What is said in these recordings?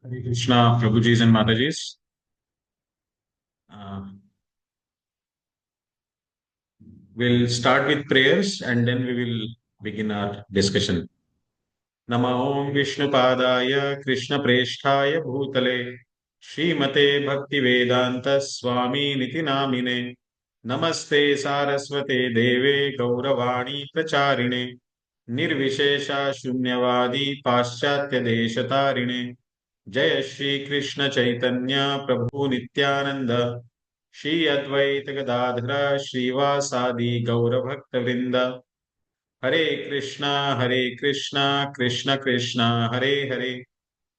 Hare Krishna, Prabhujis and Matajis. Uh, we'll start with prayers and then we will begin our discussion. नमः ओं विष्णुपादाय कृष्णप्रेष्ठाय भूतले श्रीमते भक्तिवेदान्त स्वामिनिति नामिने नमस्ते सारस्वते देवे गौरवाणी प्रचारिणे निर्विशेषा शून्यवादी पाश्चात्य देशतारिणे जय श्री कृष्ण चैतन्य प्रभु नित्यानंद श्री अद्वैत गदाधर श्रीवासादि गौर भक्त वृंद हरे कृष्णा कृष्ण कृष्ण हरे हरे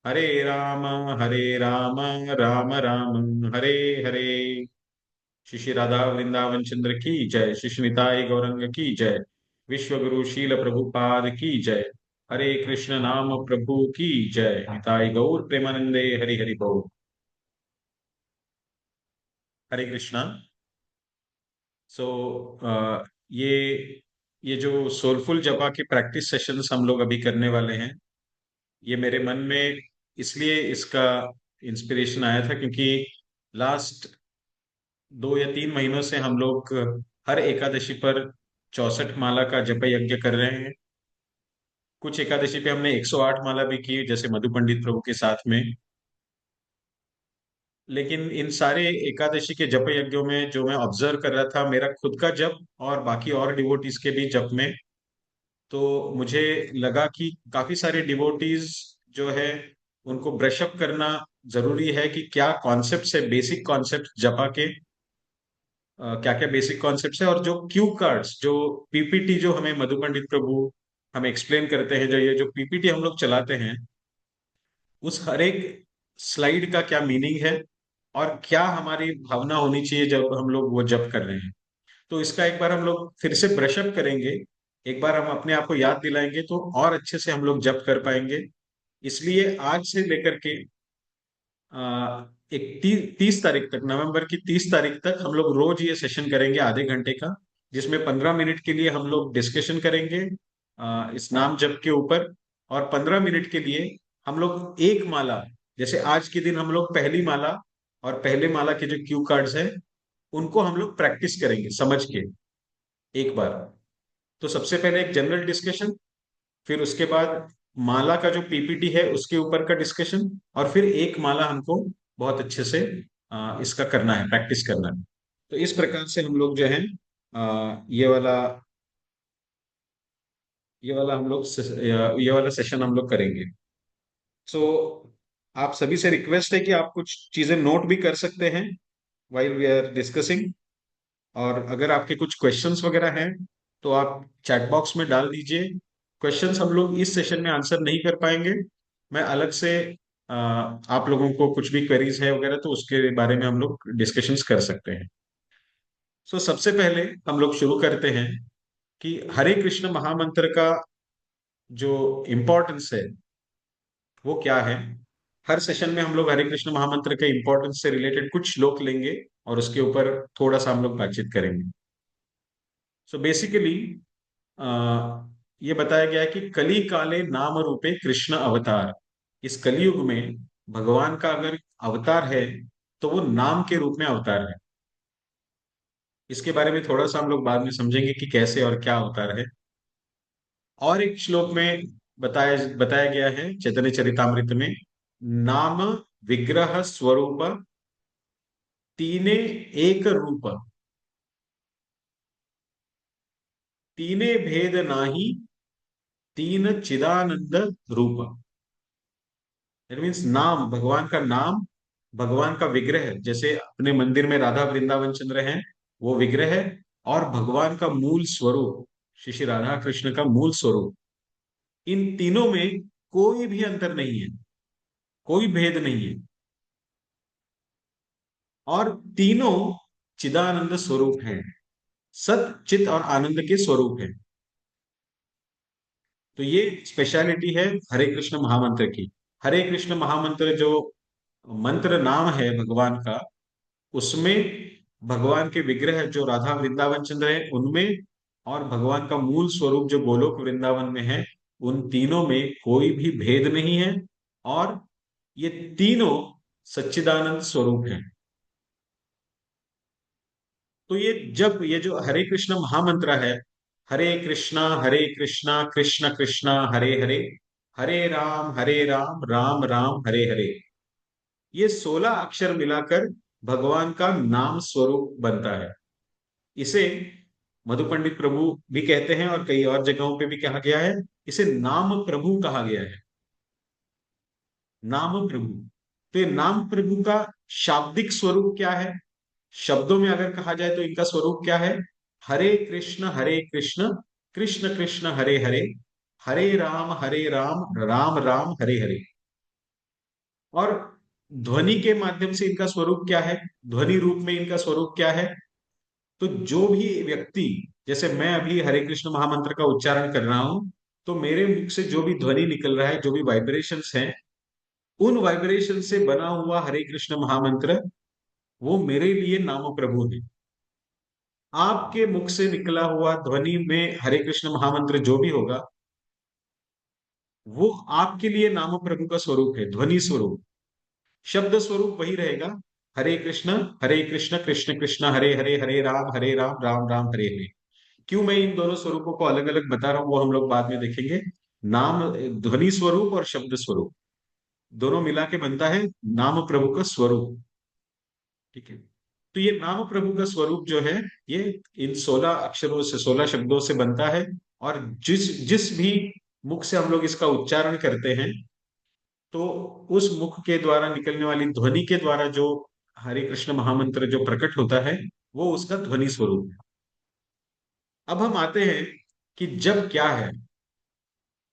हरे राम राम राम हरे हरे। श्री श्री राधा वृंदावन चंद्र की जय। श्री श्री निताई गौरंग की जय। विश्व गुरु शील प्रभुपाद की जय। हरे कृष्ण नाम प्रभु की जय। निताई गौर प्रेमानंदे हरि हरि बोल। हरे कृष्णा। सो ये ये जो सोलफुल जपा की प्रैक्टिस सेशंस हम लोग अभी करने वाले हैं, ये मेरे मन में इसलिए इसका इंस्पिरेशन आया था क्योंकि लास्ट 2 या 3 महीनों से हम लोग हर एकादशी पर 64 माला का जप यज्ञ कर रहे हैं। कुछ एकादशी पे हमने 108 माला भी की, जैसे मधु पंडित प्रभु के साथ में। लेकिन इन सारे एकादशी के जप यज्ञों में जो मैं ऑब्जर्व कर रहा था, मेरा खुद का जप और बाकी और डिवोटीज के भी जप में, तो मुझे लगा कि काफी सारे डिवोटीज जो है उनको ब्रश अप करना जरूरी है कि क्या कॉन्सेप्ट है, बेसिक कॉन्सेप्ट जपा के क्या क्या बेसिक कॉन्सेप्ट्स है, और जो क्यू कार्ड्स, जो पीपीटी जो हमें मधु पंडित प्रभु हमें एक्सप्लेन करते हैं, जो ये जो पीपीटी हम लोग चलाते हैं, उस हर एक स्लाइड का क्या मीनिंग है और क्या हमारी भावना होनी चाहिए जब हम लोग वो जप कर रहे हैं। तो इसका एक बार हम लोग फिर से ब्रशअप करेंगे, एक बार हम अपने आप को याद दिलाएंगे तो और अच्छे से हम लोग जप कर पाएंगे। इसलिए आज से लेकर के एक 30 तारीख तक, नवंबर की 30 तारीख तक हम लोग रोज ये सेशन करेंगे आधे घंटे का, जिसमें 15 मिनट के लिए हम लोग डिस्कशन करेंगे इस नाम जप के ऊपर, और 15 मिनट के लिए हम लोग एक माला, जैसे आज के दिन हम लोग पहली माला और पहले माला के जो क्यू कार्ड्स हैं उनको हम लोग प्रैक्टिस करेंगे समझ के एक बार। तो सबसे पहले एक जनरल डिस्कशन, फिर उसके बाद माला का जो पीपीटी है उसके ऊपर का डिस्कशन, और फिर एक माला हमको बहुत अच्छे से इसका करना है, प्रैक्टिस करना है। तो इस प्रकार से हम लोग जो है ये वाला हम लोग ये वाला सेशन हम लोग करेंगे। सो आप सभी से रिक्वेस्ट है कि आप कुछ चीजें नोट भी कर सकते हैं वाइल वी आर डिस्कसिंग, और अगर आपके कुछ क्वेश्चंस वगैरह हैं तो आप चैट बॉक्स में डाल दीजिए। क्वेश्चंस हम लोग इस सेशन में आंसर नहीं कर पाएंगे, मैं अलग से आप लोगों को कुछ भी क्वेरीज है वगैरह तो उसके बारे में हम लोग डिस्कशंस कर सकते हैं। सो सबसे पहले हम लोग शुरू करते हैं कि हरे कृष्ण महामंत्र का जो इम्पोर्टेंस है वो क्या है। हर सेशन में हम लोग हरे कृष्ण महामंत्र के इम्पोर्टेंस से रिलेटेड कुछ श्लोक लेंगे और उसके ऊपर थोड़ा सा हम लोग बातचीत करेंगे। सो बेसिकली ये बताया गया है कि कली काले नाम रूपे कृष्ण अवतार। इस कलयुग में भगवान का अगर अवतार है तो वो नाम के रूप में अवतार है। इसके बारे में थोड़ा सा हम लोग बाद में समझेंगे कि कैसे और क्या अवतार है। और एक श्लोक में बताया बताया गया है चैतन्य चरितामृत में, नाम विग्रह स्वरूप तीने एक रूप, तीने भेद नाही, तीन चिदानंद रूप। दैट मीन्स नाम, भगवान का नाम, भगवान का विग्रह, जैसे अपने मंदिर में राधा वृंदावन चंद्र हैं वो विग्रह है, और भगवान का मूल स्वरूप श्री श्री राधा कृष्ण का मूल स्वरूप, इन तीनों में कोई भी अंतर नहीं है, कोई भेद नहीं है, और तीनों चिदानंद स्वरूप हैं, सत चित और आनंद के स्वरूप हैं। तो ये स्पेशलिटी है हरे कृष्ण महामंत्र की। हरे कृष्ण महामंत्र जो मंत्र नाम है भगवान का, उसमें भगवान के विग्रह जो राधा वृंदावन चंद्र है उनमें, और भगवान का मूल स्वरूप जो गोलोक वृंदावन में है, उन तीनों में कोई भी भेद नहीं है। और ये तीनों सच्चिदानंद स्वरूप हैं। तो ये जो हरे कृष्ण महामंत्र है, हरे कृष्णा कृष्ण कृष्णा हरे हरे, हरे राम राम राम हरे हरे, ये 16 अक्षर मिलाकर भगवान का नाम स्वरूप बनता है। इसे मधु पंडित प्रभु भी कहते हैं और कई और जगहों पे भी कहा गया है, इसे नाम प्रभु कहा गया है। नाम प्रभु। तो ये नाम प्रभु का शाब्दिक स्वरूप क्या है? शब्दों में अगर कहा जाए तो इनका स्वरूप क्या है? हरे कृष्ण कृष्ण कृष्ण हरे हरे, हरे राम राम राम हरे हरे। और ध्वनि के माध्यम से इनका स्वरूप क्या है? ध्वनि रूप में इनका स्वरूप क्या है? तो जो भी व्यक्ति, जैसे मैं अभी हरे कृष्ण महामंत्र का उच्चारण कर रहा हूं, तो मेरे मुख से जो भी ध्वनि निकल रहा है, जो भी वाइब्रेशंस हैं, उन वाइब्रेशन से बना हुआ हरे कृष्ण महामंत्र, वो मेरे लिए नाम प्रभु है। आपके मुख से निकला हुआ ध्वनि में हरे कृष्ण महामंत्र जो भी होगा, वो आपके लिए नाम प्रभु का स्वरूप है, ध्वनि स्वरूप। शब्द स्वरूप वही रहेगा, हरे कृष्ण कृष्ण कृष्ण हरे हरे, हरे राम राम राम हरे हरे। क्यों मैं इन दोनों स्वरूपों को अलग अलग बता रहा हूं, वो हम लोग बाद में देखेंगे। नाम, ध्वनि स्वरूप और शब्द स्वरूप, दोनों मिला के बनता है नाम प्रभु का स्वरूप। ठीक है। तो ये नाम प्रभु का स्वरूप जो है, ये इन 16 अक्षरों से, 16 शब्दों से बनता है। और जिस जिस भी मुख से हम लोग इसका उच्चारण करते हैं, तो उस मुख के द्वारा निकलने वाली ध्वनि के द्वारा जो हरे कृष्ण महामंत्र जो प्रकट होता है, वो उसका ध्वनि स्वरूप है। अब हम आते हैं कि जब क्या है।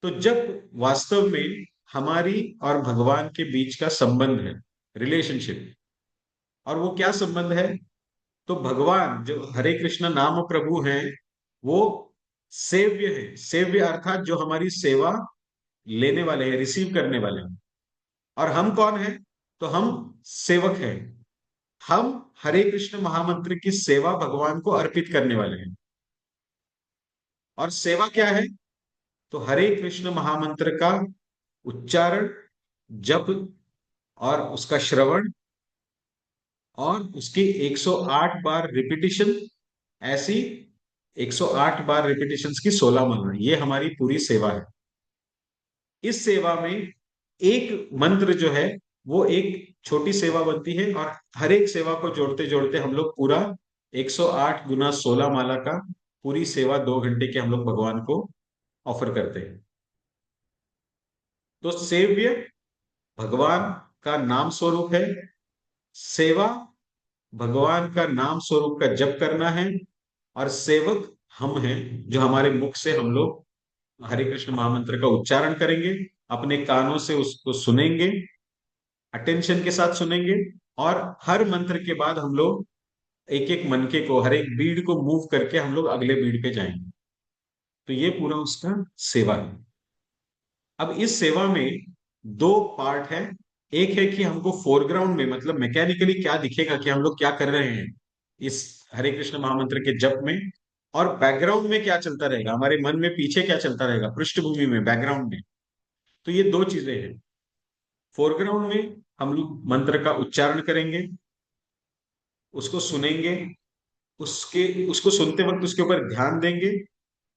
तो जब वास्तव में हमारी और भगवान के बीच का संबंध है, रिलेशनशिप, और वो क्या संबंध है? तो भगवान जो हरे कृष्ण नाम प्रभु हैं, वो सेव्य है। सेव्य अर्थात जो हमारी सेवा लेने वाले हैं, रिसीव करने वाले हैं। और हम कौन है? तो हम सेवक हैं। हम हरे कृष्ण महामंत्र की सेवा भगवान को अर्पित करने वाले हैं। और सेवा क्या है? तो हरे कृष्ण महामंत्र का उच्चारण, जप, और उसका श्रवण, और उसकी 108 बार रिपीटिशन, ऐसी 108 बार रिपीटिशंस की 16 माला, ये हमारी पूरी सेवा है। इस सेवा में एक मंत्र जो है, वो एक छोटी सेवा बनती है, और हर एक सेवा को जोड़ते जोड़ते हम लोग पूरा 108 गुना 16 माला का पूरी सेवा 2 घंटे के हम लोग भगवान को ऑफर करते हैं। तो सेव्य भगवान का नाम स्वरूप है, सेवा भगवान का नाम स्वरूप का जप करना है, और सेवक हम हैं, जो हमारे मुख से हम लोग हरे कृष्ण महामंत्र का उच्चारण करेंगे, अपने कानों से उसको सुनेंगे, अटेंशन के साथ सुनेंगे, और हर मंत्र के बाद हम लोग एक एक मनके को, हर एक बीड को मूव करके हम लोग अगले बीड पे जाएंगे। तो ये पूरा उसका सेवा है। अब इस सेवा में दो पार्ट है। एक है कि हमको फोरग्राउंड में, मतलब मैकेनिकली क्या दिखेगा कि हम लोग क्या कर रहे हैं इस हरे कृष्ण महामंत्र के जप में, और बैकग्राउंड में क्या चलता रहेगा, हमारे मन में पीछे क्या चलता रहेगा, पृष्ठभूमि में, बैकग्राउंड में। तो ये दो चीजें हैं। फोरग्राउंड में हम लोग मंत्र का उच्चारण करेंगे, उसको सुनेंगे, उसके उसको सुनते वक्त उसके ऊपर ध्यान देंगे,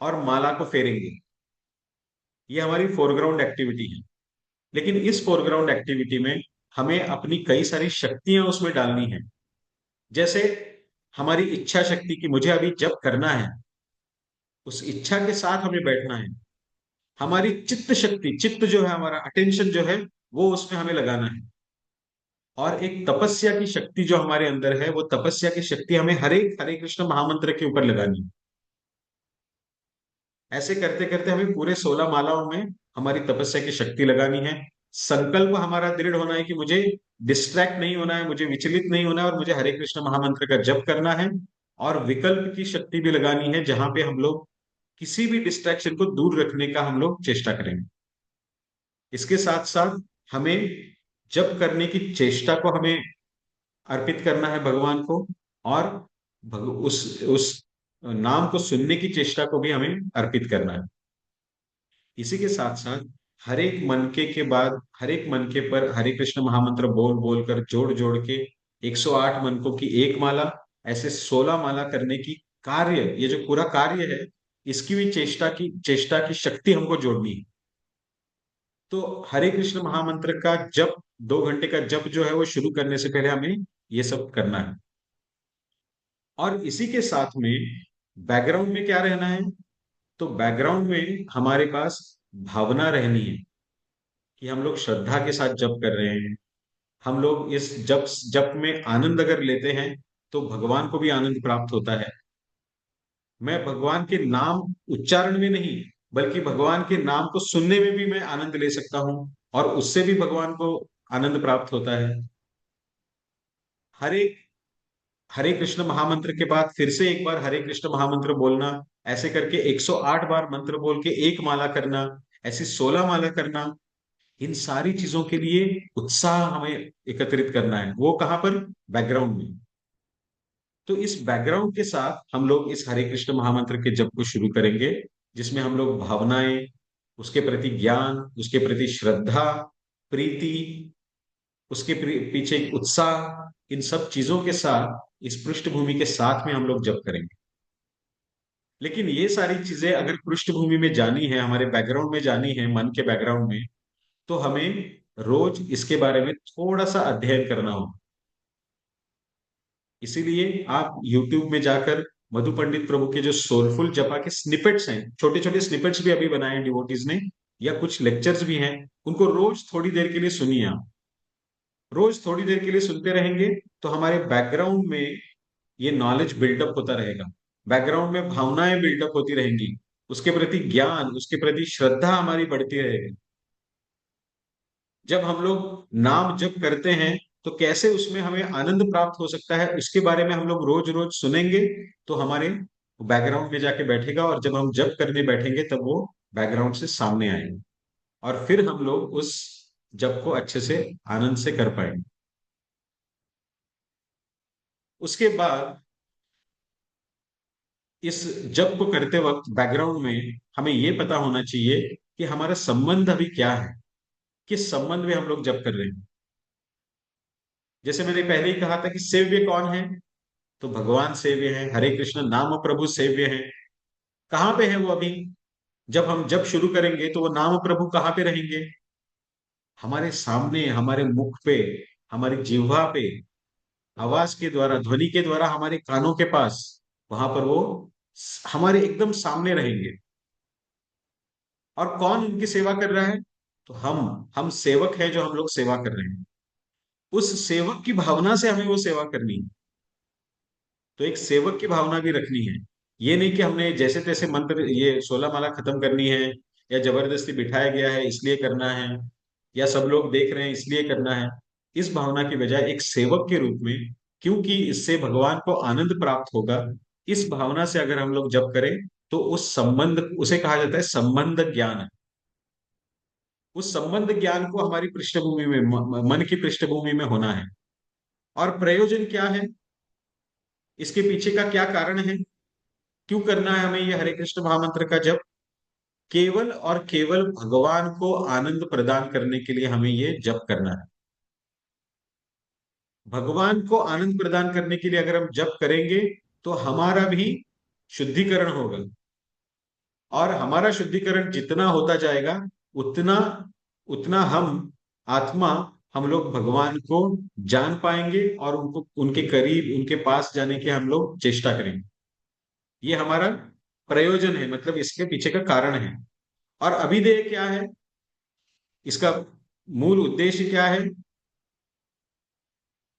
और माला को फेरेंगे। ये हमारी फोरग्राउंड एक्टिविटी है। लेकिन इस फोरग्राउंड एक्टिविटी में हमें अपनी कई सारी शक्तियां उसमें डालनी है। जैसे हमारी इच्छा शक्ति की, मुझे अभी जप करना है, उस इच्छा के साथ हमें बैठना है। हमारी चित्त शक्ति, चित्त जो है, हमारा अटेंशन जो है, वो उसमें हमें लगाना है। और एक तपस्या की शक्ति जो हमारे अंदर है, वो तपस्या की शक्ति हमें हरे कृष्ण महामंत्र के ऊपर लगानी है। ऐसे करते करते हमें पूरे 16 मालाओं में हमारी तपस्या की शक्ति लगानी है। संकल्प हमारा दृढ़ होना है कि मुझे डिस्ट्रैक्ट नहीं होना है, मुझे विचलित नहीं होना है, और मुझे हरे कृष्ण महामंत्र का जप करना है। और विकल्प की शक्ति भी लगानी है, जहां पे हम लोग किसी भी डिस्ट्रैक्शन को दूर रखने का हम लोग चेष्टा करेंगे। इसके साथ साथ हमें जप करने की चेष्टा को हमें अर्पित करना है भगवान को, और उस नाम को सुनने की चेष्टा को भी हमें अर्पित करना है। इसी के साथ साथ हर एक मनके के बाद हर एक मनके पर हरे कृष्ण महामंत्र बोल बोल कर जोड़ जोड़ के 108 मनकों की एक माला, ऐसे 16 माला करने की कार्य, ये जो पूरा कार्य है, इसकी भी चेष्टा की शक्ति हमको जोड़नी है। तो हरे कृष्ण महामंत्र का जप, 2 घंटे का जप जो है वो शुरू करने से पहले हमें ये सब करना है। और इसी के साथ में बैकग्राउंड में क्या रहना है? तो बैकग्राउंड में हमारे पास भावना रहनी है कि हम लोग श्रद्धा के साथ जप कर रहे हैं। हम लोग इस जप जप में आनंद अगर लेते हैं तो भगवान को भी आनंद प्राप्त होता है। मैं भगवान के नाम उच्चारण में नहीं, बल्कि भगवान के नाम को सुनने में भी मैं आनंद ले सकता हूं, और उससे भी भगवान को आनंद प्राप्त होता है। हरे हरे कृष्ण महामंत्र के बाद फिर से एक बार हरे कृष्ण महामंत्र बोलना, ऐसे करके 108 बार मंत्र बोल के एक माला करना, ऐसी 16 माला करना। इन सारी चीजों के लिए उत्साह हमें एकत्रित करना है, वो कहां पर? बैकग्राउंड में। तो इस बैकग्राउंड के साथ हम लोग इस हरे कृष्ण महामंत्र के जप को शुरू करेंगे, जिसमें हम लोग भावनाएं, उसके प्रति ज्ञान, उसके प्रति श्रद्धा, प्रीति, उसके पीछे एक उत्साह, इन सब चीजों के साथ, इस पृष्ठभूमि के साथ में हम लोग जप करेंगे। लेकिन ये सारी चीजें अगर पृष्ठभूमि में जानी है, हमारे बैकग्राउंड में जानी है, मन के बैकग्राउंड में, तो हमें रोज इसके बारे में थोड़ा सा अध्ययन करना होगा। इसीलिए आप YouTube में जाकर मधु पंडित प्रभु के जो सोलफुल जपा के स्निपेट्स हैं, छोटे छोटे स्निपेट्स भी अभी बनाए हैं डिवोटीज ने, या कुछ लेक्चर्स भी हैं, उनको रोज थोड़ी देर के लिए सुनिए आप। रोज थोड़ी देर के लिए सुनते रहेंगे तो हमारे बैकग्राउंड में ये नॉलेज बिल्डअप होता रहेगा, बैकग्राउंड में भावनाएं बिल्डअप होती रहेंगी, उसके प्रति ज्ञान, उसके प्रति श्रद्धा हमारी बढ़ती रहेगी। जब हम लोग नाम जप करते हैं तो कैसे उसमें हमें आनंद प्राप्त हो सकता है, उसके बारे में हम लोग रोज रोज सुनेंगे, तो हमारे बैकग्राउंड में जाके बैठेगा, और जब हम जप करने बैठेंगे तब वो बैकग्राउंड से सामने आएंगे, और फिर हम लोग उस जप को अच्छे से आनंद से कर पाएंगे। उसके बाद इस जप को करते वक्त बैकग्राउंड में हमें ये पता होना चाहिए कि हमारा संबंध अभी क्या है, किस संबंध में हम लोग जप कर रहे हैं। जैसे मैंने पहले ही कहा था कि सेव्य कौन है, तो भगवान सेव्य है, हरे कृष्ण नाम प्रभु सेव्य है। कहाँ पे है वो अभी? जब हम जब शुरू करेंगे तो वो नाम प्रभु कहाँ पे रहेंगे? हमारे सामने, हमारे मुख पे, हमारी जिह्वा पे, आवाज के द्वारा, ध्वनि के द्वारा हमारे कानों के पास, वहां पर वो हमारे एकदम सामने रहेंगे। और कौन उनकी सेवा कर रहा है? तो हम सेवक हैं, जो हम लोग सेवा कर रहे हैं। उस सेवक की भावना से हमें वो सेवा करनी है। तो एक सेवक की भावना भी रखनी है। ये नहीं कि हमने जैसे तैसे मंत्र, ये 16 माला खत्म करनी है, या जबरदस्ती बिठाया गया है इसलिए करना है, या सब लोग देख रहे हैं इसलिए करना है। इस भावना की बजाय एक सेवक के रूप में, क्योंकि इससे भगवान को आनंद प्राप्त होगा, इस भावना से अगर हम लोग जप करें तो उस संबंध, उसे कहा जाता है संबंध ज्ञान। उस संबंध ज्ञान को हमारी पृष्ठभूमि में, मन की पृष्ठभूमि में होना है। और प्रयोजन क्या है, इसके पीछे का क्या कारण है, क्यों करना है हमें ये हरे कृष्ण महामंत्र का जप? केवल और केवल भगवान को आनंद प्रदान करने के लिए हमें ये जप करना है। भगवान को आनंद प्रदान करने के लिए अगर हम जप करेंगे तो हमारा भी शुद्धिकरण होगा, और हमारा शुद्धिकरण जितना होता जाएगा, उतना उतना आत्मा हम लोग भगवान को जान पाएंगे, और उनको, उनके करीब, उनके पास जाने की हम लोग चेष्टा करेंगे। ये हमारा प्रयोजन है, मतलब इसके पीछे का कारण है। और अभिधेय क्या है, इसका मूल उद्देश्य क्या है?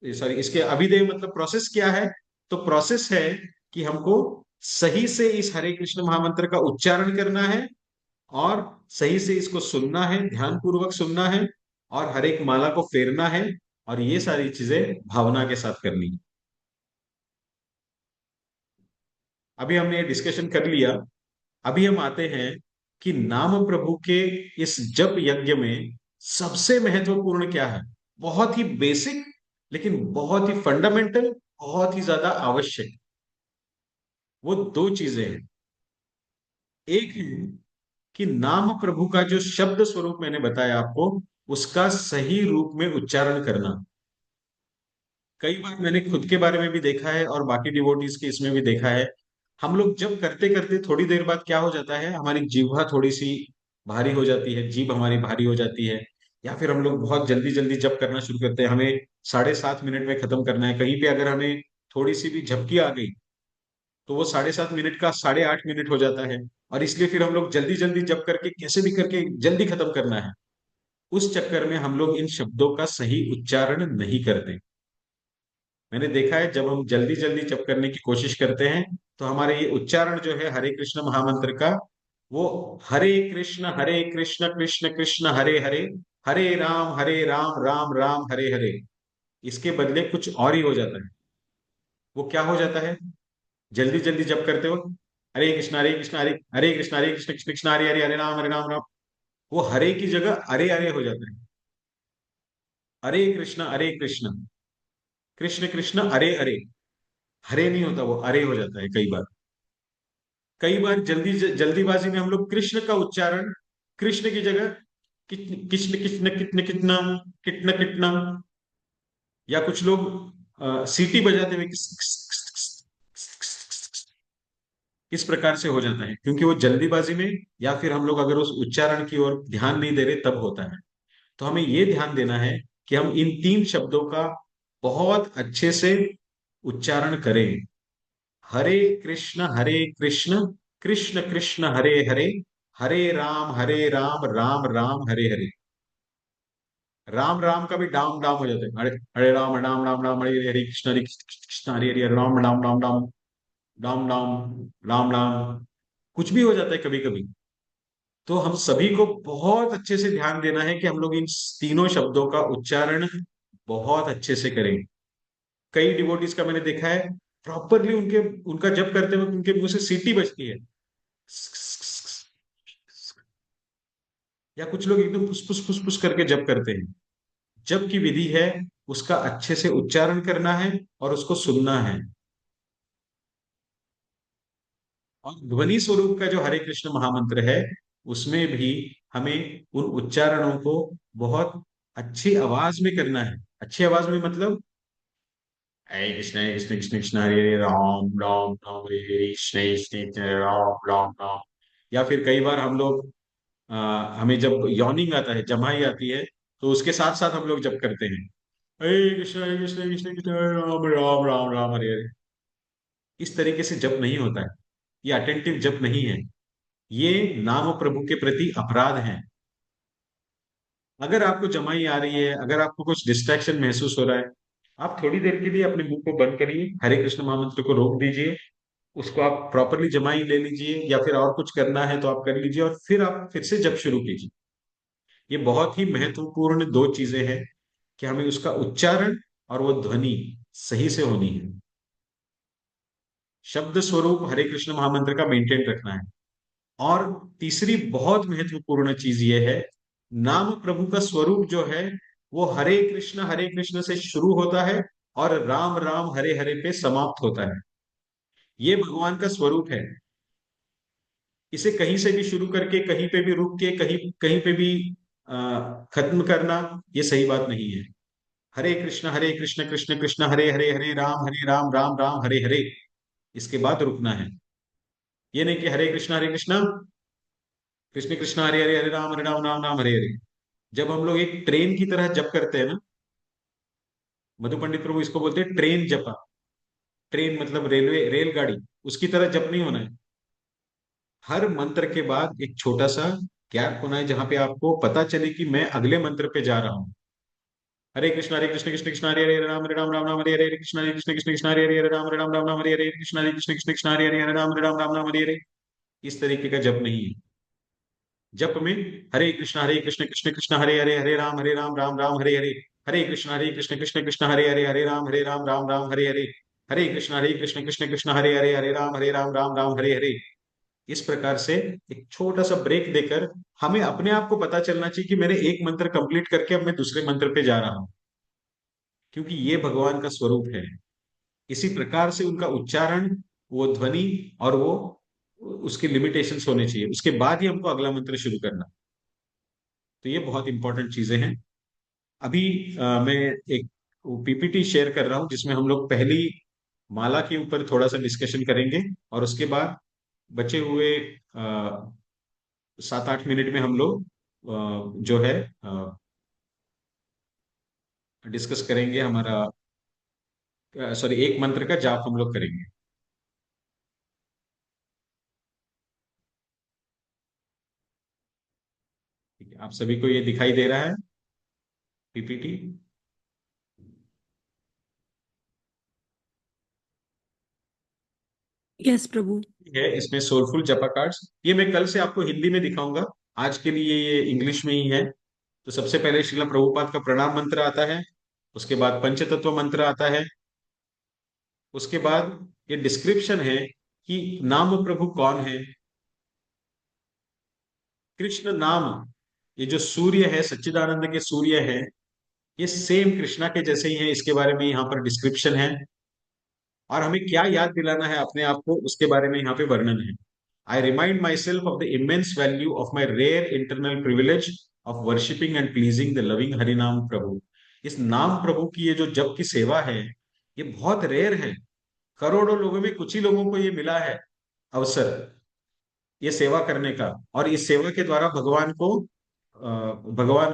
सॉरी, इसके अभिधेय मतलब प्रोसेस क्या है? तो प्रोसेस है कि हमको सही से इस हरे कृष्ण महामंत्र का उच्चारण करना है, और सही से इसको सुनना है, ध्यान पूर्वक सुनना है, और हर एक माला को फेरना है, और ये सारी चीजें भावना के साथ करनी है। अभी हमने ये डिस्कशन कर लिया। अभी हम आते हैं कि नाम प्रभु के इस जप यज्ञ में सबसे महत्वपूर्ण क्या है। बहुत ही बेसिक, लेकिन बहुत ही फंडामेंटल, बहुत ही ज्यादा आवश्यक, वो दो चीजें हैं। एक है कि नाम प्रभु का जो शब्द स्वरूप मैंने बताया आपको, उसका सही रूप में उच्चारण करना। कई बार मैंने खुद के बारे में भी देखा है और बाकी डिवोटीज के इसमें भी देखा है, हम लोग जब करते करते थोड़ी देर बाद क्या हो जाता है, हमारी जीभा थोड़ी सी भारी हो जाती है, जीभ हमारी भारी हो जाती है, या फिर हम लोग बहुत जल्दी जल्दी जब करना शुरू करते हैं, हमें 7.5 मिनट में खत्म करना है, कहीं पे अगर हमें थोड़ी सी भी झपकी आ गई तो वो 7.5 मिनट का 8.5 मिनट हो जाता है। और इसलिए फिर हम लोग जल्दी जल्दी जब करके कैसे भी करके जल्दी खत्म करना है, उस चक्कर में हम लोग इन शब्दों का सही उच्चारण नहीं करते। मैंने देखा है जब हम जल्दी जल्दी जप करने की कोशिश करते हैं, तो हमारे ये उच्चारण जो है हरे कृष्ण महामंत्र का, वो हरे कृष्ण कृष्ण कृष्ण हरे हरे, हरे राम राम राम हरे हरे, इसके बदले कुछ और ही हो जाता है। वो क्या हो जाता है, जल्दी जल्दी जप करते हो, हरे कृष्ण हरे कृष्ण कृष्ण कृष्ण हरे राम राम, वो हरे की जगह अरे अरे हो जाता है। हरे कृष्ण कृष्ण कृष्ण अरे अरे, हरे नहीं होता, वो अरे हो जाता है कई बार। कई बार जल्दीबाजी में हम लोग कृष्ण का उच्चारण कृष्ण की जगह कृष्ण कृष्ण कितने कितना कितना कितना, या कुछ लोग सीटी बजाते हुए इस प्रकार से हो जाता है, क्योंकि वो जल्दीबाजी में, या फिर हम लोग अगर उस उच्चारण की ओर ध्यान नहीं दे रहे तब होता है। तो हमें ये ध्यान देना है कि हम इन तीन शब्दों का बहुत अच्छे से उच्चारण करें। हरे कृष्ण कृष्ण कृष्ण हरे हरे राम राम राम हरे हरे। राम राम का भी डाम डाम हो जाता है, हरे हरे राम राम राम राम हरे हरे हरे कृष्ण कृष्ण हरे हरे राम राम राम राम राम राम राम राम, कुछ भी हो जाता है कभी कभी। तो हम सभी को बहुत अच्छे से ध्यान देना है कि हम लोग इन तीनों शब्दों का उच्चारण बहुत अच्छे से करें। कई डिवोटीज का मैंने देखा है, प्रॉपरली उनके उनका जप करते वक्त उनके मुंह से सीटी बजती है, या कुछ लोग एकदम फुस फुस फुस फुस करके जप करते हैं। जप की विधि है, उसका अच्छे से उच्चारण करना है और उसको सुनना है। और ध्वनि स्वरूप का जो हरे कृष्ण महामंत्र है, उसमें भी हमें उन उच्चारणों को बहुत अच्छी आवाज में करना है। अच्छी आवाज में मतलब हरे कृष्ण कृष्ण कृष्ण हरे हरे राम राम राम हरे हरे कृष्ण कृष्ण कृष्ण राम राम राम। या फिर कई बार हम लोग हमें जब यॉर्निंग आता है, जम्हाई आती है, तो उसके साथ साथ हम लोग जप करते हैं, हरे कृष्ण कृष्ण कृष्ण हरे राम राम राम राम हरे हरे। इस तरीके से जप नहीं होता है, ये अटेंटिव जप नहीं है, ये नाम प्रभु के प्रति अपराध है। अगर आपको जमाई आ रही है, अगर आपको कुछ डिस्ट्रैक्शन महसूस हो रहा है, आप थोड़ी देर के लिए अपने मुंह को बंद करिए, हरे कृष्ण महामंत्र को रोक दीजिए, उसको आप प्रॉपरली जमाई ले लीजिए, या फिर और कुछ करना है तो आप कर लीजिए, और फिर आप फिर से जप शुरू कीजिए। ये बहुत ही महत्वपूर्ण दो चीजें हैं कि हमें उसका उच्चारण और वो ध्वनि सही से होनी है। शब्द स्वरूप हरे कृष्ण महामंत्र का मेंटेन रखना है। और तीसरी बहुत महत्वपूर्ण चीज ये है, नाम प्रभु का स्वरूप जो है वो हरे कृष्ण से शुरू होता है और राम राम हरे हरे पे समाप्त होता है। ये भगवान का स्वरूप है। इसे कहीं से भी शुरू करके कहीं पे भी रुक के कहीं कहीं पे भी खत्म करना, ये सही बात नहीं है। हरे कृष्ण कृष्ण कृष्ण हरे राम राम राम हरे हरे, इसके बाद रुकना है। ये नहीं कि हरे कृष्ण कृष्ण कृष्ण हरे राम राम राम हरे हरे। जब हम लोग एक ट्रेन की तरह जप करते हैं ना, मधु पंडित प्रभु इसको बोलते हैं ट्रेन जपा। ट्रेन मतलब रेलवे, रेलगाड़ी, उसकी तरह जप नहीं होना है। हर मंत्र के बाद एक छोटा सा गैप होना है, जहां पे आपको पता चले कि मैं अगले मंत्र पे जा रहा हूँ। हरे कृष्ण कृष्ण कृष्ण हरे राम राम राम हरे हरे कृष्ण कृष्ण कृष्ण हरे राम राम राम हरे हरे कृष्ण कृष्ण कृष्ण हरे राम राम हरे हरे। इस तरीके का जप नहीं है। जप में हरे कृष्ण कृष्ण कृष्ण हरे राम राम राम हरे कृष्ण कृष्ण कृष्ण हरे राम राम हरे कृष्ण कृष्ण कृष्ण हरे राम राम हरे हरे। इस प्रकार से एक छोटा सा ब्रेक देकर हमें अपने आप को पता चलना चाहिए कि मैंने एक मंत्र कंप्लीट करके अब मैं दूसरे मंत्र पे जा रहा हूं, क्योंकि ये भगवान का स्वरूप है। इसी प्रकार से उनका उच्चारण, वो ध्वनि और वो उसके लिमिटेशंस होने चाहिए, उसके बाद ही हमको अगला मंत्र शुरू करना। तो ये बहुत इंपॉर्टेंट चीजें हैं। अभी मैं एक पीपीटी शेयर कर रहा हूँ जिसमें हम लोग पहली माला के ऊपर थोड़ा सा डिस्कशन करेंगे, और उसके बाद बचे हुए 7-8 मिनट में हम लोग जो है डिस्कस करेंगे हमारा, सॉरी, एक मंत्र का जाप हम लोग करेंगे। ठीक है, आप सभी को ये दिखाई दे रहा है पीपीटी? यस प्रभु। है इसमें सोलफुल जपा कार्ड्स, ये मैं कल से आपको हिंदी में दिखाऊंगा, आज के लिए ये इंग्लिश में ही है। तो सबसे पहले श्रीला प्रभुपाद का प्रणाम मंत्र आता है, उसके बाद पंचतत्व मंत्र आता है, उसके बाद ये डिस्क्रिप्शन है कि नाम प्रभु कौन है। कृष्ण नाम, ये जो सूर्य है, सच्चिदानंद के सूर्य है, ये सेम कृष्णा के जैसे ही है, इसके बारे में यहाँ पर डिस्क्रिप्शन है। और हमें क्या याद दिलाना है अपने आप को, उसके बारे में यहाँ पे वर्णन है। I remind myself of the immense value of my rare internal privilege of worshipping and pleasing the loving Harinam Prabhu. इस नाम प्रभु की ये जो जप की सेवा है, ये बहुत रेयर है। करोड़ों लोगों में कुछ ही लोगों को ये मिला है अवसर, ये सेवा करने का, और इस सेवा के द्वारा भगवान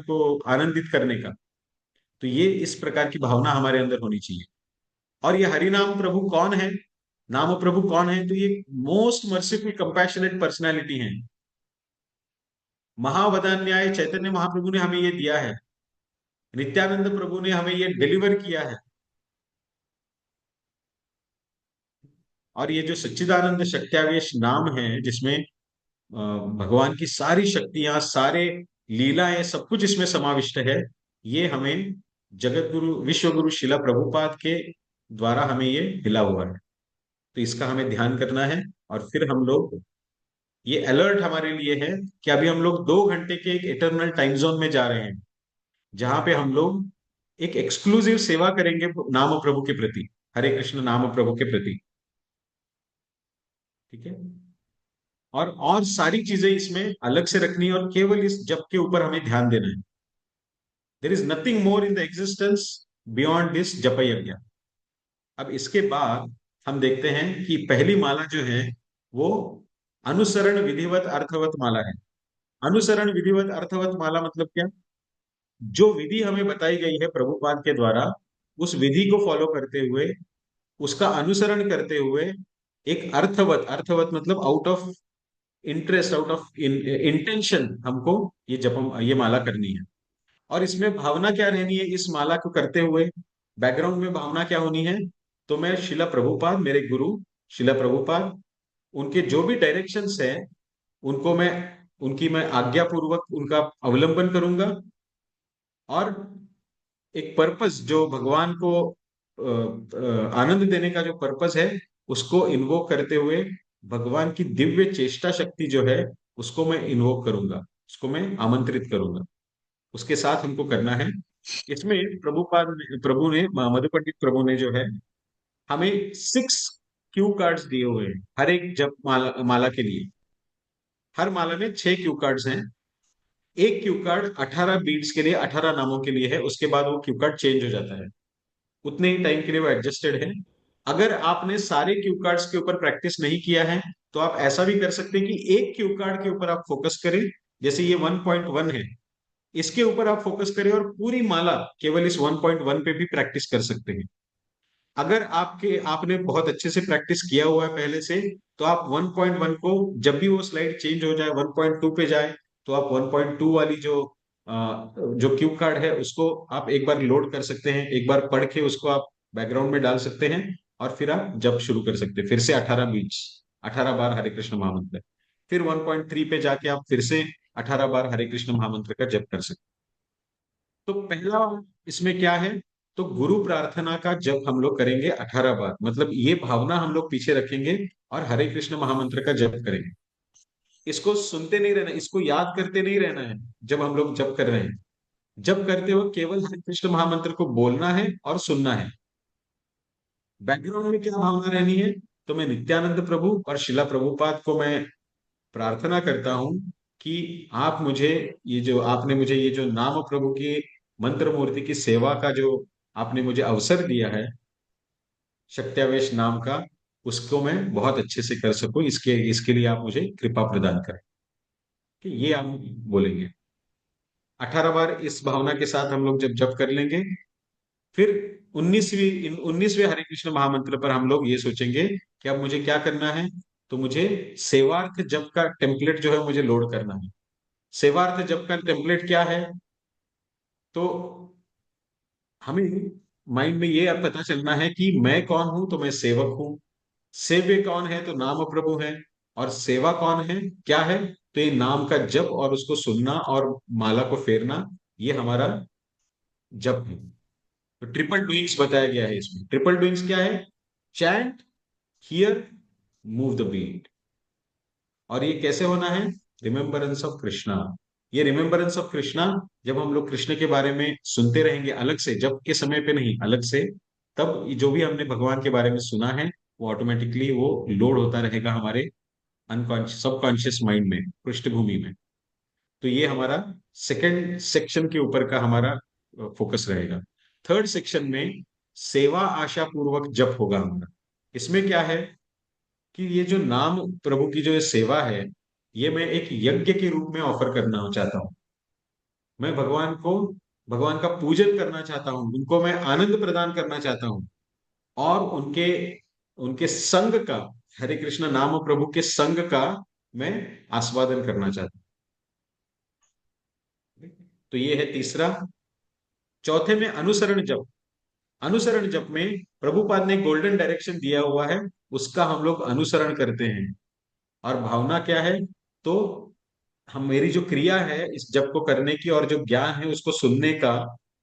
को आनंदित करने का। तो ये इस प्रकार की भावना हमारे अंदर होनी चाहिए। और ये हरिनाम प्रभु कौन है, नाम प्रभु कौन है? तो ये मोस्ट मर्सीफुल कंपैशनेट पर्सनैलिटी है। महावदान्याय चैतन्य महाप्रभु ने हमें ये दिया है, नित्यानंद प्रभु ने हमें ये डिलीवर किया है। और ये जो सच्चिदानंद शक्त्यावेश नाम है, जिसमें भगवान की सारी शक्तियां, सारे लीलाएं, सब कुछ इसमें समाविष्ट है, ये हमें जगत गुरु विश्व गुरु शिला प्रभुपाद के द्वारा हमें ये मिला हुआ है। तो इसका हमें ध्यान करना है। और फिर हम लोग, ये अलर्ट हमारे लिए है कि अभी हम लोग 2 घंटे के एक इटरनल टाइम जोन में जा रहे हैं, जहां पे हम लोग एक एक्सक्लूसिव सेवा करेंगे नाम प्रभु के प्रति, हरे कृष्ण नाम प्रभु के प्रति। ठीक है। और सारी चीजें इसमें अलग से रखनी है, और केवल इस जप के ऊपर हमें ध्यान देना है। There is nothing more in the existence beyond this जप यज्ञ। अब इसके बाद हम देखते हैं कि पहली माला जो है वो अनुसरण विधिवत अर्थवत माला है। अनुसरण विधिवत अर्थवत माला मतलब क्या? जो विधि हमें बताई गई है प्रभुपाद के द्वारा, उस विधि को फॉलो करते हुए, उसका अनुसरण करते हुए, एक अर्थवत, अर्थवत मतलब out of interest, out of intention, हमको ये जप, ये माला करनी है। और इसमें भावना क्या रहनी है इस माला को करते हुए? बैकग्राउंड में भावना क्या होनी है? तो मैं शिला प्रभुपाद, मेरे गुरु शिला प्रभुपाद, उनके जो भी डायरेक्शंस हैं, उनको मैं, उनकी मैं आज्ञा पूर्वक उनका अवलंबन करूंगा। और एक पर्पस जो भगवान को आनंद देने का जो पर्पस है, उसको इन्वोक करते हुए, भगवान की दिव्य चेष्टा शक्ति जो है, उसको मैं इन्वोक करूंगा, उसको मैं आमंत्रित करूंगा। उसके साथ हमको करना है। इसमें प्रभु ने, मधु पंडित प्रभु ने जो है, हमें 6 क्यू कार्ड्स दिए हुए हैं हर एक जप माला के लिए। हर माला में 6 क्यू कार्ड्स हैं। एक क्यू कार्ड 18 बीट्स के लिए, 18 नामों के लिए है, उसके बाद वो क्यू कार्ड चेंज हो जाता है। उतने ही टाइम के लिए वो एडजस्टेड है। अगर आपने सारे क्यू कार्ड्स के ऊपर प्रैक्टिस नहीं किया है, तो आप ऐसा भी कर सकते हैं कि एक क्यू कार्ड के ऊपर आप फोकस करें। जैसे ये 1.1 है, इसके ऊपर आप फोकस करें और पूरी माला केवल इस 1.1 पे भी प्रैक्टिस कर सकते हैं। अगर आपने बहुत अच्छे से प्रैक्टिस किया हुआ है पहले से, तो आप 1.1 को, जब भी वो स्लाइड चेंज हो जाए 1.2 पे जाए, तो आप 1.2 वाली जो क्यू कार्ड है, उसको आप एक बार लोड कर सकते हैं, एक बार पढ़ के उसको आप बैकग्राउंड में डाल सकते हैं, और फिर आप जब शुरू कर सकते हैं फिर से 18 बीट्स, 18 बार हरे कृष्ण महामंत्र। फिर 1.3 पे जाके आप फिर से 18 बार हरे कृष्ण महामंत्र का जप कर सकते हैं। तो पहला इसमें क्या है? तो गुरु प्रार्थना का जप हम लोग करेंगे 18 बार, मतलब ये भावना हम लोग पीछे रखेंगे, और हरे कृष्ण महामंत्र का जप करेंगे। इसको सुनते नहीं रहना, इसको याद करते नहीं रहना है। जब हम लोग जप कर रहे हैं, जप करते वक्त केवल हरे कृष्ण महामंत्र को बोलना है और सुनना है। बैकग्राउंड में क्या भावना रहनी है? तो मैं नित्यानंद प्रभु और शिला प्रभुपाद को मैं प्रार्थना करता हूं कि आप मुझे, ये जो आपने मुझे ये जो नाम प्रभु की मंत्र मूर्ति की सेवा का जो आपने मुझे अवसर दिया है, शक्त्यावेश नाम का, उसको मैं बहुत अच्छे से कर सकूं, इसके इसके लिए आप मुझे कृपा प्रदान करें। कि ये आप बोलेंगे 18 बार। इस भावना के साथ हम लोग जब जप कर लेंगे, फिर 19वें हरे कृष्ण महामंत्र पर हम लोग ये सोचेंगे कि अब मुझे क्या करना है। तो मुझे सेवार्थ जप का टेम्पलेट जो है मुझे लोड करना है। सेवार्थ जप का टेम्पलेट क्या है? तो हमें माइंड में ये अब पता चलना है कि मैं कौन हूं, तो मैं सेवक हूं। सेव्य कौन है? तो नाम प्रभु है। और सेवा कौन है, क्या है? तो ये नाम का जप और उसको सुनना और माला को फेरना, ये हमारा जप है। तो ट्रिपल डुइंग्स बताया गया है इसमें। ट्रिपल डुइंग्स क्या है? Chant, here, move the beat. और ये कैसे होना है? Remembrance of Krishna. ये रिमेम्बरेंस ऑफ कृष्णा जब हम लोग कृष्ण के बारे में सुनते रहेंगे अलग से, जब के समय पे नहीं, अलग से, तब जो भी हमने भगवान के बारे में सुना है वो ऑटोमेटिकली वो लोड होता रहेगा हमारे अनकॉन्शियस सबकॉन्शियस माइंड में, पृष्ठभूमि में। तो ये हमारा सेकंड सेक्शन के ऊपर का हमारा फोकस रहेगा। थर्ड सेक्शन में सेवा आशा पूर्वक जप होगा हमारा। इसमें क्या है कि ये जो नाम प्रभु की जो ये सेवा है, ये मैं एक यज्ञ के रूप में ऑफर करना चाहता हूँ। मैं भगवान को, भगवान का पूजन करना चाहता हूँ, उनको मैं आनंद प्रदान करना चाहता हूँ। और उनके उनके संग का, हरे कृष्ण नाम प्रभु के संग का मैं आस्वादन करना चाहता हूँ। तो ये है तीसरा। चौथे में अनुसरण जप। अनुसरण जप में प्रभुपाद ने गोल्डन डायरेक्शन दिया हुआ है, उसका हम लोग अनुसरण करते हैं। और भावना क्या है? तो हम, मेरी जो क्रिया है इस जप को करने की, और जो ज्ञान है उसको सुनने का,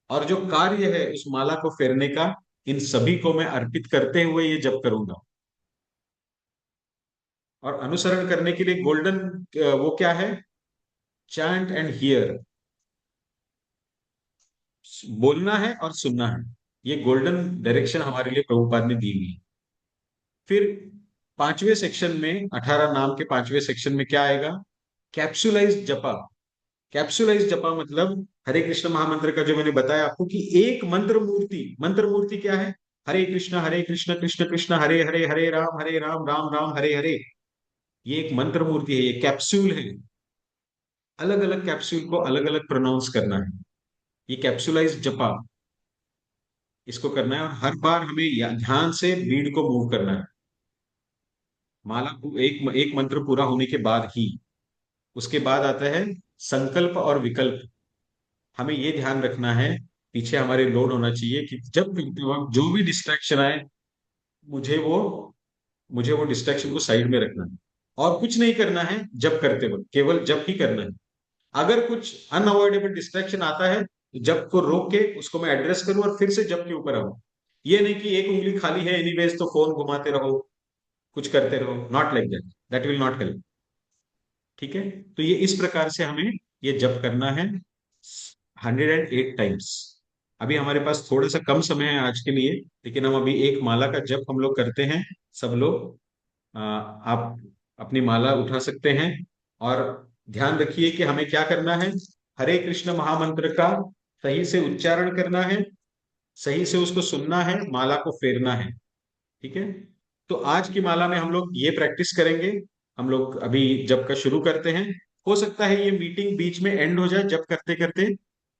और जो कार्य है उस माला को फेरने का, इन सभी को मैं अर्पित करते हुए ये जप करूंगा। और अनुसरण करने के लिए गोल्डन वो क्या है? Chant and here. बोलना है और सुनना है। ये गोल्डन डायरेक्शन हमारे लिए प्रभुपाद ने दी हुई है। फिर पांचवें सेक्शन में, 18 नाम के पांचवें सेक्शन में क्या आएगा? कैप्सुलाइज जपा। कैप्सुलाइज जपा मतलब हरे कृष्ण महामंत्र का जो मैंने बताया आपको कि एक मंत्र मूर्ति। मंत्र मूर्ति क्या है? हरे कृष्ण कृष्ण कृष्ण हरे हरे, हरे राम राम राम हरे हरे। ये एक मंत्र मूर्ति है, ये कैप्सूल है। अलग अलग कैप्सूल को अलग अलग प्रोनाउंस करना है। ये कैप्सुलाइज जपा, इसको करना है। और हर बार हमें ध्यान से बीड को मूव करना है। माला को एक एक मंत्र पूरा होने के बाद ही, उसके बाद आता है संकल्प और विकल्प। हमें ये ध्यान रखना है, पीछे हमारे लोड होना चाहिए कि जब करते वक्त जो भी डिस्ट्रैक्शन आए, मुझे वो मुझे वो डिस्ट्रैक्शन को साइड में रखना है। और कुछ नहीं करना है जब करते वक्त, केवल जब ही करना है। अगर कुछ अनअवॉइडेबल डिस्ट्रैक्शन आता है तो जब को रोक के उसको मैं एड्रेस करूं और फिर से जब के ऊपर आऊं। ये नहीं कि एक उंगली खाली है एनीवेज तो फोन घुमाते रहो, कुछ करते रहो। Not like that, that will not help. ठीक है? तो ये इस प्रकार से हमें ये जप करना है 108 टाइम्स। अभी हमारे पास थोड़ा सा कम समय है आज के लिए, लेकिन हम अभी एक माला का जप हम लोग करते हैं। सब लोग आप अपनी माला उठा सकते हैं। और ध्यान रखिए कि हमें क्या करना है। हरे कृष्ण महामंत्र का सही से उच्चारण करना है, सही से उसको सुनना है, माला को फेरना है। ठीक है? तो आज की माला में हम लोग ये प्रैक्टिस करेंगे। हम लोग अभी जब का शुरू करते हैं। हो सकता है ये मीटिंग बीच में एंड हो जाए जब करते करते,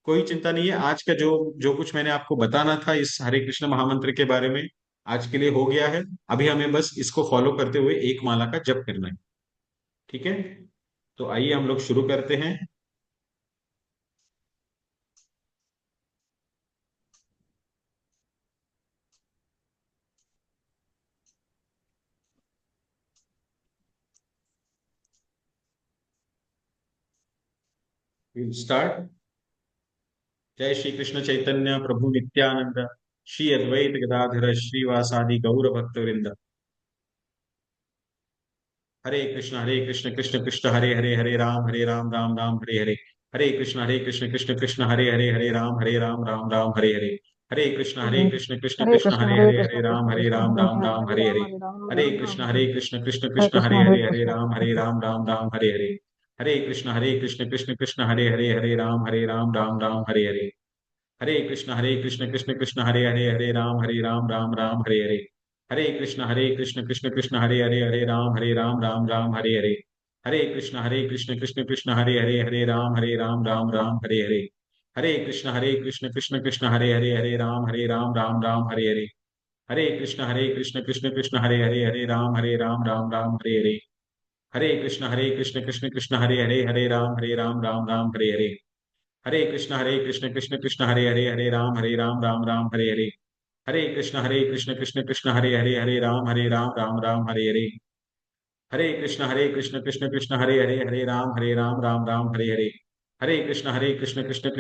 कोई चिंता नहीं है। आज का जो जो कुछ मैंने आपको बताना था इस हरे कृष्ण महामंत्र के बारे में, आज के लिए हो गया है। अभी हमें बस इसको फॉलो करते हुए एक माला का जप करना है। ठीक है? तो आइए हम लोग शुरू करते हैं। Will start. जय श्री कृष्ण चैतन्य प्रभु नित्यानंद, श्री अद्वैत गदाधर श्रीवासादि गौर भक्त वृंद। हरे कृष्ण कृष्ण कृष्ण हरे हरे, हरे राम राम राम हरे हरे। हरे कृष्ण कृष्ण कृष्ण हरे हरे, हरे राम राम राम हरे हरे। हरे कृष्ण कृष्ण हरे कृष्ण कृष्ण हरे हरे हरे, कृष्ण हरे राम कृष्ण हरे कृष्ण राम हरे राम राम राम हरे हरे राम हरे। हरे राम हरे हरे राम राम कृष्ण हरे। हरे कृष्ण कृष्ण हरे कृष्ण कृष्ण हरे हरे हरे, हरे कृष्ण राम कृष्ण हरे राम कृष्ण। राम राम हरे हरे। हरे कृष्ण कृष्ण हरे हरे, हरे राम राम राम हरे हरे। हरे कृष्ण कृष्ण कृष्ण हरे हरे, हरे राम राम राम हरे हरे। हरे कृष्ण कृष्ण कृष्ण हरे हरे, हरे राम राम राम हरे हरे। हरे कृष्ण कृष्ण कृष्ण हरे हरे, हरे राम राम राम हरे हरे। हरे कृष्ण कृष्ण कृष्ण हरे हरे, हरे राम राम राम हरे हरे। हरे कृष्ण कृष्ण कृष्ण हरे हरे, हरे राम राम राम हरे हरे। हरे कृष्ण कृष्ण कृष्ण हरे हरे, हरे राम राम राम हरे हरे। हरे कृष्ण कृष्ण कृष्ण हरे राम राम राम हरे हरे। हरे कृष्ण कृष्ण कृष्ण हरे राम राम राम हरे हरे। हरे कृष्ण कृष्ण कृष्ण हरे राम राम राम हरे हरे। हरे कृष्ण कृष्ण कृष्ण कृष्ण